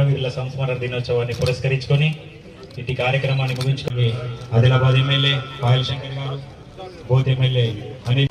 వీరుల సంస్మరణ దినోత్సవాన్ని పురస్కరించుకొని ఇటు కార్యక్రమాన్ని ముగించుకొని ఆదిలాబాద్ ఎమ్మెల్యే పాయల్ శంకర్ గారు, బోధ్ ఎమ్మెల్యే అని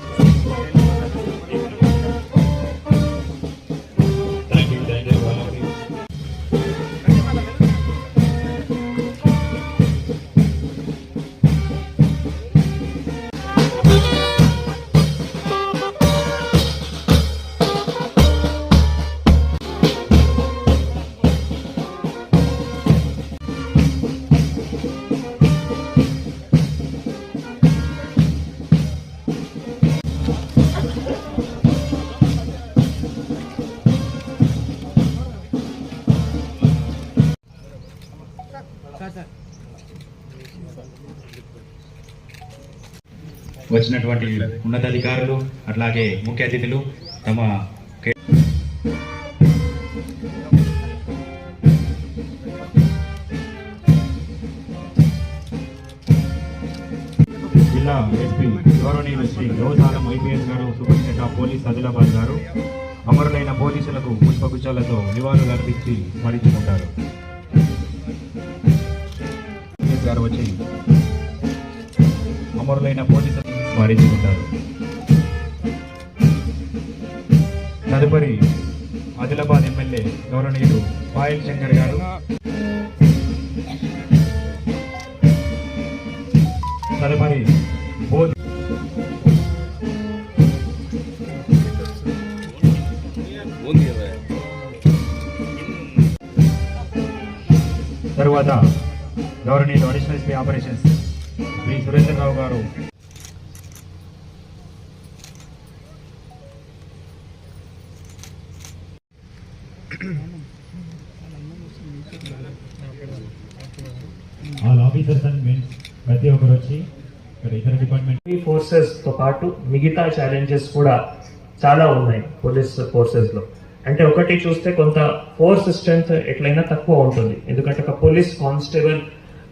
వచ్చినటువంటి ఉన్నతాధికారులు అట్లాగే ముఖ్య అతిథులు తమ జిల్లా ఎస్పీ గౌరవనీయులు శ్రీ గౌసాలం ఐపీఎస్ గారు, సూపరింటెండెంట్ ఆఫ్ పోలీస్ ఆదిలాబాద్ గారు అమరులైన పోలీసులకు పుష్పగుచ్చాలతో నివాళులు అర్పించి స్మరించుకుంటారు. గారు వచ్చి అమరులైన పోలీసులు స్మరించుకుంటారు. తదుపరి ఆదిలాబాద్ ఎమ్మెల్యే గౌరవనీయులు పాయల్ శంకర్ గారు, తదుపరి బోధ్ తరువాత గౌరవనీయులు additional SP operations Shri Surendrarao గారు ఆల్ ఆఫీసర్స్ అండ్ మెన్ ప్రతి ఒక్కరు వచ్చి ఇక్కడ ఇతర డిపార్ట్మెంట్ ఫోర్సెస్ తో పాటు మిగతా ఛాలెంజెస్ కూడా చాలా ఉన్నాయి పోలీస్ ఫోర్సెస్ లో. అంటే ఒకటి చూస్తే కొంత ఫోర్స్ స్ట్రెంత్ ఎట్లయినా తక్కువ ఉంటుంది, ఎందుకంటే ఒక పోలీస్ కానిస్టేబుల్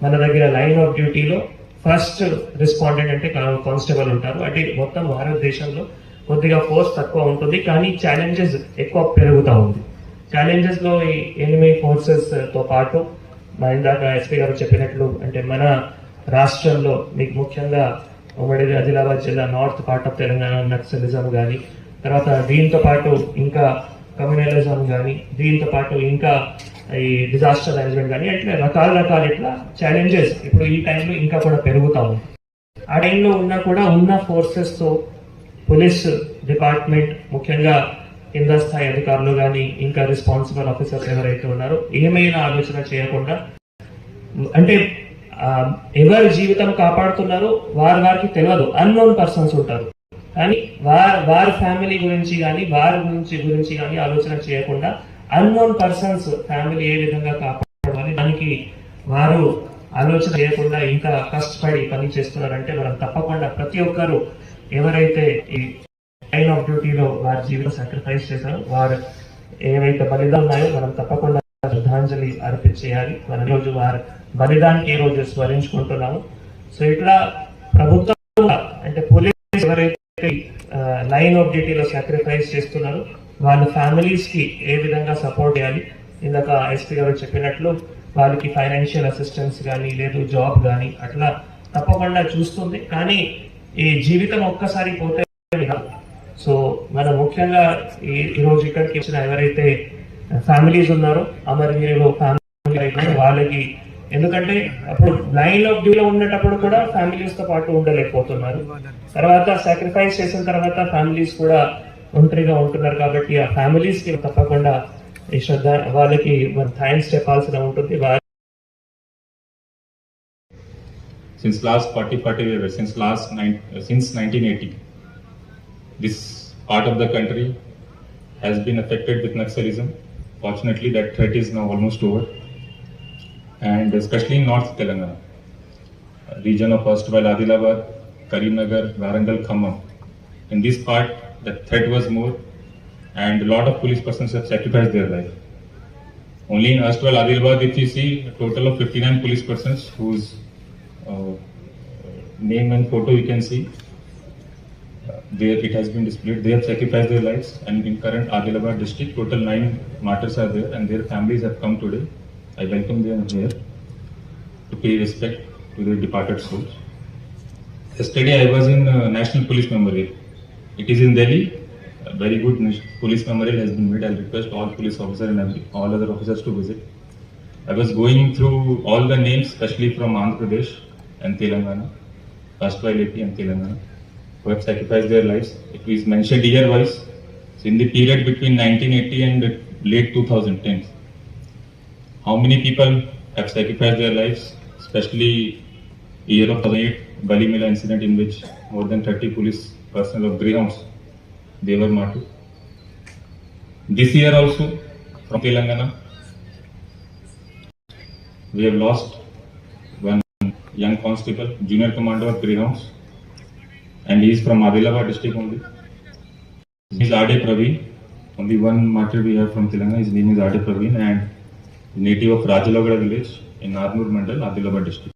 మన దగ్గర లైన్ ఆఫ్ డ్యూటీలో ఫస్ట్ రెస్పాండెంట్ అంటే కానిస్టేబుల్ ఉంటారు. అంటే మొత్తం భారతదేశంలో కొద్దిగా ఫోర్స్ తక్కువ ఉంటుంది, కానీ ఛాలెంజెస్ ఎక్కువ పెరుగుతూ ఉంది. ఛాలెంజెస్ లో ఈ ఎనిమీ ఫోర్సెస్ తో పాటు ఇందాక ఎస్పీ గారు చెప్పినట్లు అంటే మన రాష్ట్రంలో మీకు ముఖ్యంగా ఉమ్మడి ఆదిలాబాద్ జిల్లా north part of Telangana naxalism కానీ, తర్వాత దీంతో పాటు ఇంకా కమ్యూనలిజం కానీ, దీంతో పాటు ఇంకా ఈ డిజాస్టర్ మేనేజ్మెంట్ కానీ, అట్లా రకాల ఇట్లా ఛాలెంజెస్ ఇప్పుడు ఈ టైంలో ఇంకా కూడా పెరుగుతా ఉంది. ఆ టైంలో ఉన్నా కూడా ఉన్న ఫోర్సెస్ తో పోలీస్ డిపార్ట్మెంట్ ముఖ్యంగా కింద స్థాయి అధికారులు కానీ ఇంకా రెస్పాన్సిబుల్ ఆఫీసర్స్ ఎవరైతే ఉన్నారో ఏమైనా ఆలోచన చేయకుండా అంటే ఎవరి జీవితం కాపాడుతున్నారో వారికి తెలియదు, అన్నోన్ పర్సన్స్ ఉంటారు, కానీ వారి ఫ్యామిలీ గురించి కానీ వారి గురించి కానీ ఆలోచన చేయకుండా అన్నోన్ పర్సన్స్ ఫ్యామిలీ ఏ విధంగా కాపాడాలి దానికి వారు ఆలోచన చేయకుండా ఇంకా కష్టపడి పని చేస్తున్నారంటే మనం తప్పకుండా ప్రతి ఒక్కరు ఎవరైతే ఈ లైన్ ఆఫ్ డ్యూటీలో వారి జీవితం సాక్రిఫైస్ చేశారో వారు ఏవైతే బలిదానం ఉన్నాయో మనం తప్పకుండా శ్రద్ధాంజలి అర్పించేయాలి. మన రోజు వారి బలిదానికి ఈ రోజు స్మరించుకుంటున్నాము. సో ఇట్లా ప్రభుత్వం అంటే పోలీస్ ఎవరైతే లైన్ ఆఫ్ డ్యూటీలో సాక్రిఫైస్ చేస్తున్నారో వాళ్ళ ఫ్యామిలీస్ కి ఏ విధంగా సపోర్ట్ చేయాలి, ఇందాక ఎస్పీ గారు చెప్పినట్లు వాళ్ళకి ఫైనాన్షియల్ అసిస్టెన్స్ కానీ లేదు జాబ్ కానీ అట్లా తప్పకుండా చూస్తుంది. కానీ ఈ జీవితం ఒక్కసారి పోతే సో మనం ముఖ్యంగా ఈరోజు ఇక్కడికి వచ్చిన ఎవరైతే ఫ్యామిలీస్ ఉన్నారో అమరవీరులు ఫ్యామిలీ వాళ్ళకి, ఎందుకంటే అప్పుడు లైన్ ఆఫ్ డ్యూటీలో ఉన్నప్పుడు కూడా ఫ్యామిలీస్ తో పాటు ఉండలేకపోతున్నారు, తర్వాత సాక్రిఫైస్ చేసిన తర్వాత ఫ్యామిలీస్ కూడా ఒంటరిగా ఉంటున్నారు. కాబట్టి ఆ ఫ్యామిలీస్ కి తప్పకుండా ఈ శ్రద్ధ వాళ్ళకి థ్యాంక్స్ చెప్పాల్సిన ఉంటుంది. Since 1980, this part of the country has been affected with Naxalism. Fortunately, that threat is now almost over, and especially in North Telangana, region of erstwhile Adilabad, Karimnagar, Warangal, Khammam. In this part, the threat was more, and a lot of police persons have sacrificed their life. Only in erstwhile Adilabad, if you see, a total of 59 police persons whose name and photo you can see. there it has been displayed. They have sacrificed their lives, and in current Adilabad district, total 9 martyrs are there, and their families have come today. I welcome them here to pay respect to their departed souls. Yesterday, I was in National Police Memorial. It is in Delhi. A very good police memorial has been made. I request all police officers and all other officers to visit. I was going through all the names, especially from Andhra Pradesh and Telangana, first while AP and Telangana, who have sacrificed their lives. It is mentioned year-wise. So in the period between 1980 and late 2010, how many people have sacrificed their lives, especially year of 2008 Bali Mela incident, in which more than 30 police personnel of Greyhounds, they were martyred. This year also, from Telangana, we have lost one young constable, junior commander of Greyhounds, and he is from Adilabad district only. He is Ade Praveen. Only one martyr we have from Telangana. His name is Ade Praveen, and native of Rajalagada village in Arnoor Mandal, Adilabad district.